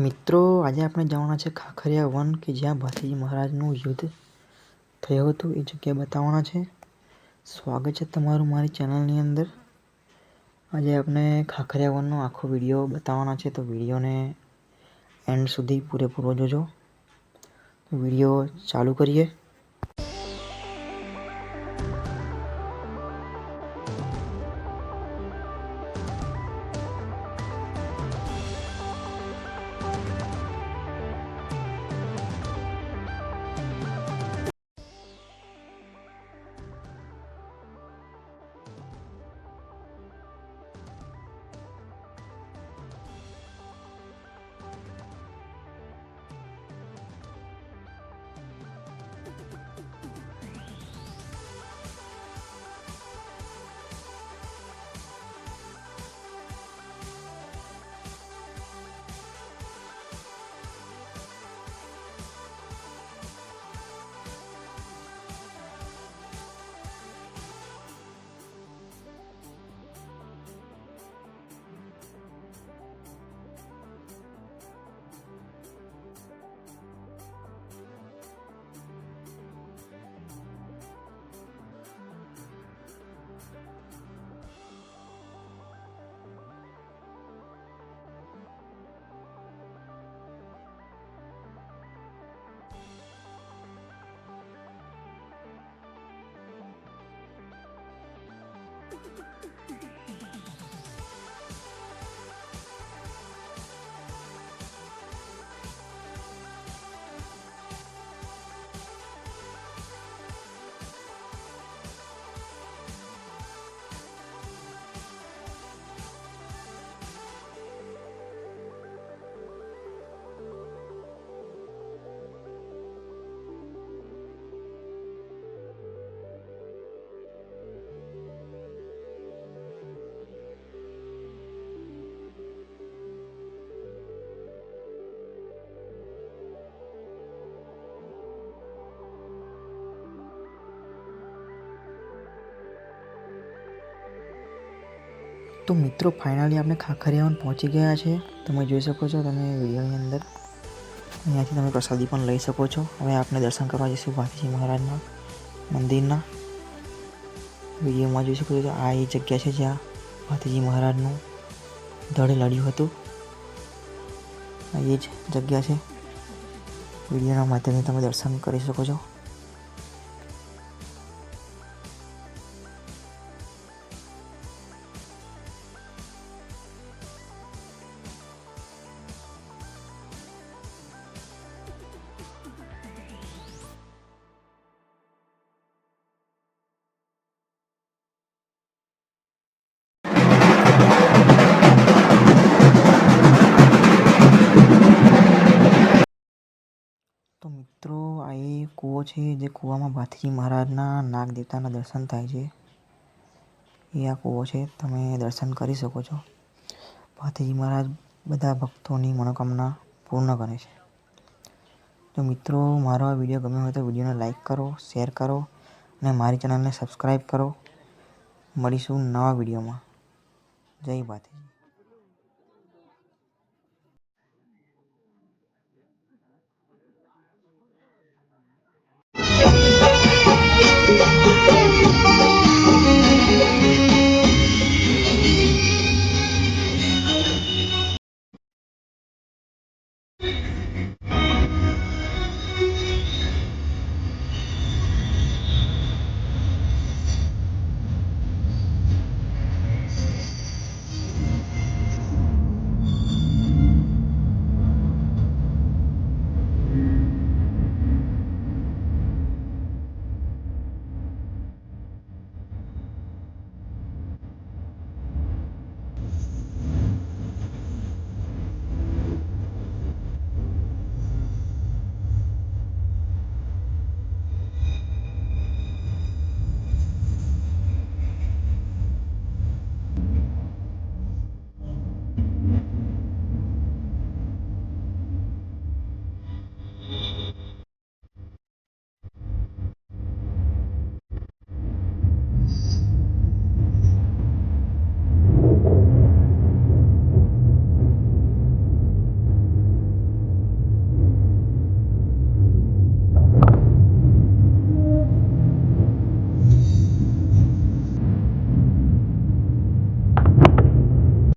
મિત્રો આજે આપણે જવાના છે ખાખરિયા વન કે જ્યાં ભાથીજી મહારાજનું યુદ્ધ થયું હતું એ જગ્યા બતાવવાના છે। સ્વાગત છે તમારું મારી ચેનલની અંદર। આજે આપણે ખાખરિયા વનનો આખો વિડીયો બતાવવાના છે, તો વિડીયોને એન્ડ સુધી પૂરેપૂરો જોજો। તો વિડીયો ચાલુ કરીએ। તો મિત્રો ફાઇનલી આપણે ખાખરિયા વન પહોંચી ગયા છે। તમે જોઈ શકો છો, તમે વિડીયોની અંદર અહીંયાથી તમે પ્રસાદી પણ લઈ શકો છો। હવે આપણે દર્શન કરવા જઈશું ભાથીજી મહારાજના મંદિરના। વિડીયોમાં જોઈ શકો છો, આ એ જગ્યા છે જ્યાં ભાથીજી મહારાજનું ધડ લડ્યું હતું। આ એ જ જગ્યા છે। વિડીયોના માધ્યમથી તમે દર્શન કરી શકો છો। તો મિત્રો આ એ કૂવો છે જે કૂવામાં ભાથીજી મહારાજના નાગ દેવતાના દર્શન થાય છે। એ આ કૂવો છે, તમે દર્શન કરી શકો છો। ભાથીજી મહારાજ બધા ભક્તોની મનોકામના પૂર્ણ કરે છે। તો મિત્રો મારો આ વિડીયો ગમ્યો હોય તો વિડીયોને લાઈક કરો, શેર કરો અને મારી ચેનલને સબસ્ક્રાઈબ કરો। મળીશું નવા વિડીયોમાં। જય ભાથીજી।